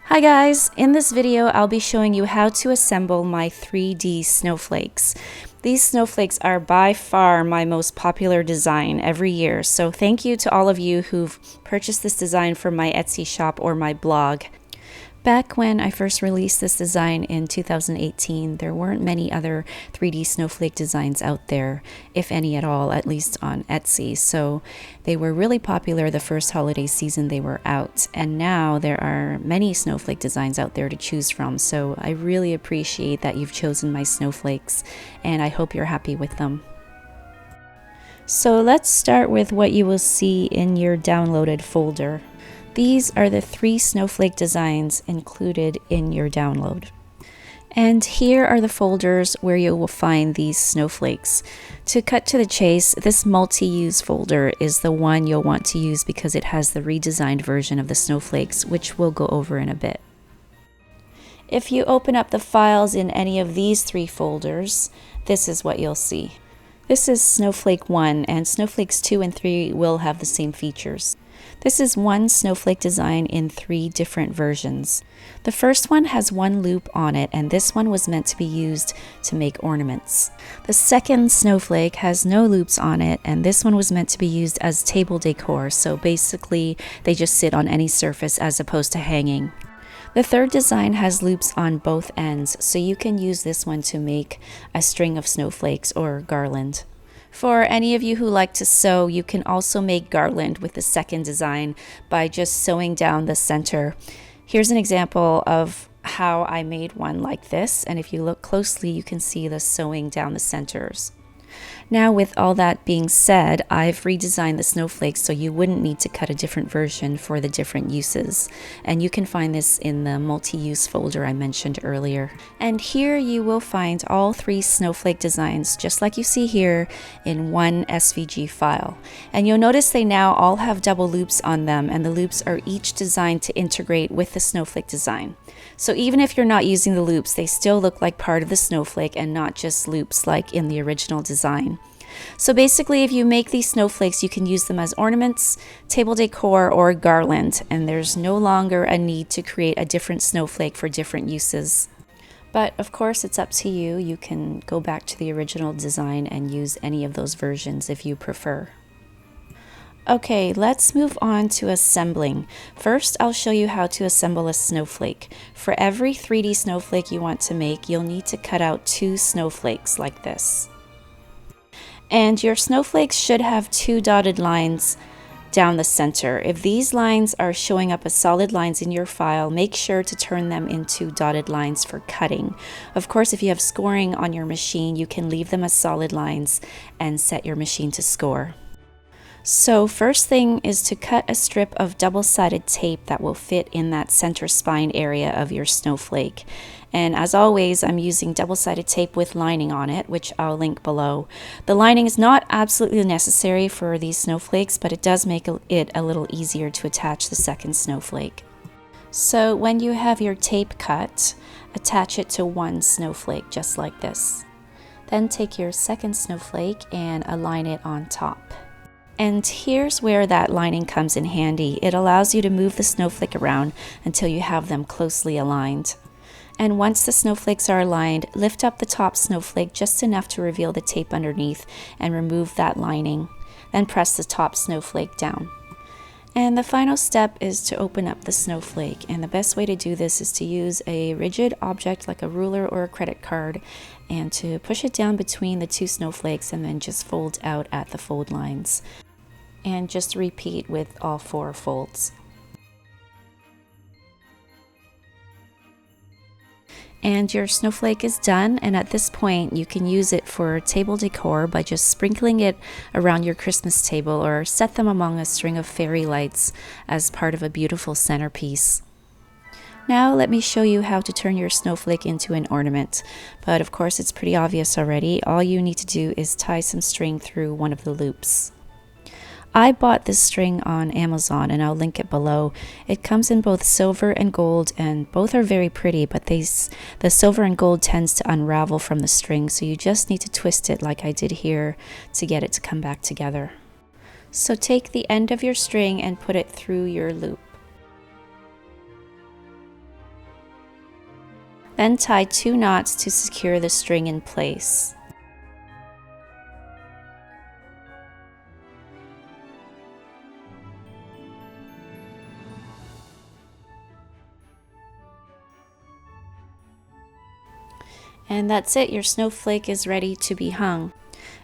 Hi guys, in this video I'll be showing you how to assemble my 3D snowflakes. These snowflakes are by far my most popular design every year, so thank you to all of you who've purchased this design from my Etsy shop or my blog. Back when I first released this design in 2018, there weren't many other 3D snowflake designs out there, if any at all, at least on Etsy. So they were really popular the first holiday season they were out. And now there are many snowflake designs out there to choose from. So I really appreciate that you've chosen my snowflakes, and I hope you're happy with them. So let's start with what you will see in your downloaded folder. These are the 3 snowflake designs included in your download. And here are the folders where you will find these snowflakes. To cut to the chase, this multi-use folder is the one you'll want to use because it has the redesigned version of the snowflakes, which we'll go over in a bit. If you open up the files in any of these 3 folders, this is what you'll see. This is Snowflake 1, and Snowflakes 2 and 3 will have the same features. This is one snowflake design in 3 different versions. The first one has 1 loop on it, and this one was meant to be used to make ornaments. The second snowflake has no loops on it, and this one was meant to be used as table decor, so basically they just sit on any surface as opposed to hanging. The third design has loops on both ends, so you can use this one to make a string of snowflakes or garland. For any of you who like to sew, you can also make garland with the second design by just sewing down the center. Here's an example of how I made one like this, and if you look closely, you can see the sewing down the centers. Now, with all that being said, I've redesigned the snowflakes so you wouldn't need to cut a different version for the different uses. And you can find this in the multi-use folder I mentioned earlier. And here you will find all 3 snowflake designs, just like you see here, in one SVG file. And you'll notice they now all have double loops on them, and the loops are each designed to integrate with the snowflake design. So even if you're not using the loops, they still look like part of the snowflake and not just loops like in the original design. So basically, if you make these snowflakes, you can use them as ornaments, table decor, or garland, and there's no longer a need to create a different snowflake for different uses. But of course, it's up to you. You can go back to the original design and use any of those versions if you prefer. Okay, let's move on to assembling. First, I'll show you how to assemble a snowflake. For every 3D snowflake you want to make, you'll need to cut out 2 snowflakes like this. And your snowflakes should have 2 dotted lines down the center. If these lines are showing up as solid lines in your file, make sure to turn them into dotted lines for cutting. Of course, if you have scoring on your machine, you can leave them as solid lines and set your machine to score. So first thing is to cut a strip of double-sided tape that will fit in that center spine area of your snowflake. And as always, I'm using double-sided tape with lining on it, which I'll link below. The lining is not absolutely necessary for these snowflakes, but it does make it a little easier to attach the second snowflake. So when you have your tape cut, attach it to one snowflake just like this. Then take your second snowflake and align it on top. And here's where that lining comes in handy. It allows you to move the snowflake around until you have them closely aligned. And once the snowflakes are aligned, lift up the top snowflake just enough to reveal the tape underneath and remove that lining. Then press the top snowflake down. And the final step is to open up the snowflake. And the best way to do this is to use a rigid object like a ruler or a credit card and to push it down between the 2 snowflakes and then just fold out at the fold lines. And just repeat with all 4 folds. And your snowflake is done, and at this point you can use it for table decor by just sprinkling it around your Christmas table or set them among a string of fairy lights as part of a beautiful centerpiece. Now let me show you how to turn your snowflake into an ornament, but of course it's pretty obvious already. All you need to do is tie some string through one of the loops. I bought this string on Amazon and I'll link it below. It comes in both silver and gold, and both are very pretty, but the silver and gold tends to unravel from the string, so you just need to twist it like I did here to get it to come back together. So take the end of your string and put it through your loop. Then tie 2 knots to secure the string in place. And that's it, your snowflake is ready to be hung.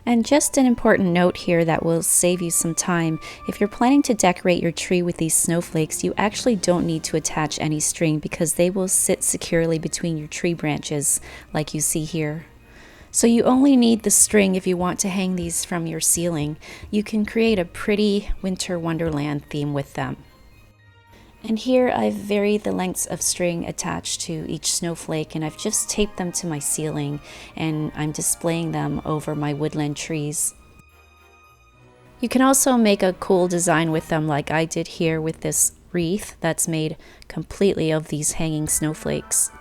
And just an important note here that will save you some time. If you're planning to decorate your tree with these snowflakes, you actually don't need to attach any string because they will sit securely between your tree branches, like you see here. So you only need the string if you want to hang these from your ceiling. You can create a pretty winter wonderland theme with them. And here I've varied the lengths of string attached to each snowflake, and I've just taped them to my ceiling, and I'm displaying them over my woodland trees. You can also make a cool design with them like I did here with this wreath that's made completely of these hanging snowflakes.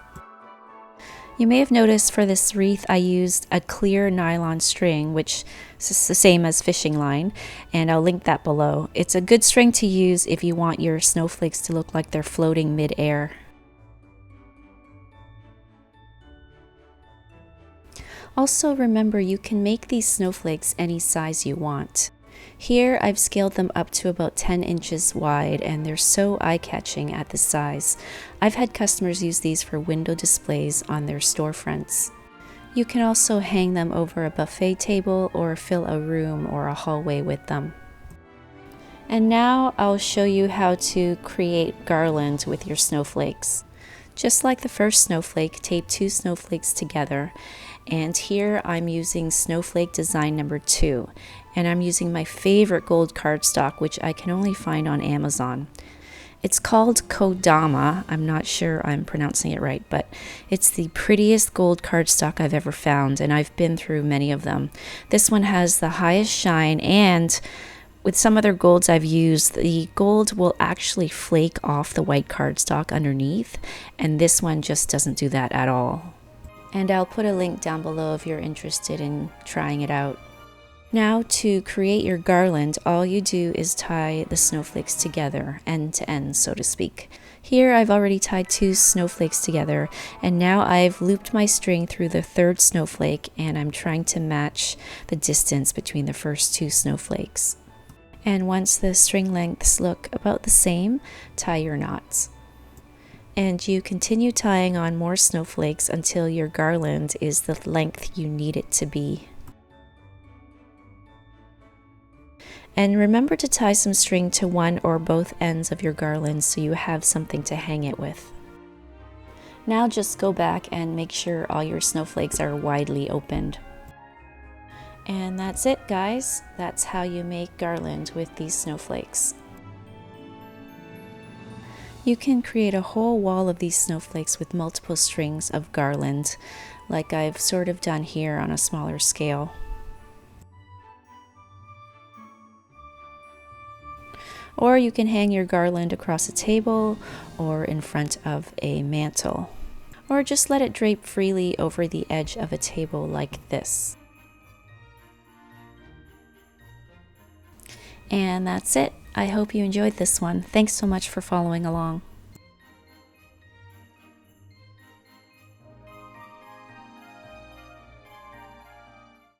You may have noticed for this wreath I used a clear nylon string, which is the same as fishing line, and I'll link that below. It's a good string to use if you want your snowflakes to look like they're floating mid-air. Also remember, you can make these snowflakes any size you want. Here I've scaled them up to about 10 inches wide, and they're so eye-catching at this size. I've had customers use these for window displays on their storefronts. You can also hang them over a buffet table or fill a room or a hallway with them. And now I'll show you how to create garland with your snowflakes. Just like the first snowflake, tape 2 snowflakes together. And here I'm using Snowflake Design number 2. And I'm using my favorite gold cardstock, which I can only find on Amazon. It's called Kodama. I'm not sure I'm pronouncing it right, but it's the prettiest gold cardstock I've ever found, and I've been through many of them. This one has the highest shine, and with some other golds I've used, the gold will actually flake off the white cardstock underneath, and this one just doesn't do that at all. And I'll put a link down below if you're interested in trying it out. Now to create your garland, all you do is tie the snowflakes together, end to end, so to speak. Here I've already tied 2 snowflakes together, and now I've looped my string through the 3rd snowflake, and I'm trying to match the distance between the first 2 snowflakes. And once the string lengths look about the same, tie your knots. And you continue tying on more snowflakes until your garland is the length you need it to be. And remember to tie some string to one or both ends of your garland so you have something to hang it with. Now just go back and make sure all your snowflakes are widely opened. And that's it, guys. That's how you make garland with these snowflakes. You can create a whole wall of these snowflakes with multiple strings of garland, like I've sort of done here on a smaller scale. Or you can hang your garland across a table or in front of a mantle. Or just let it drape freely over the edge of a table like this. And that's it. I hope you enjoyed this one. Thanks so much for following along.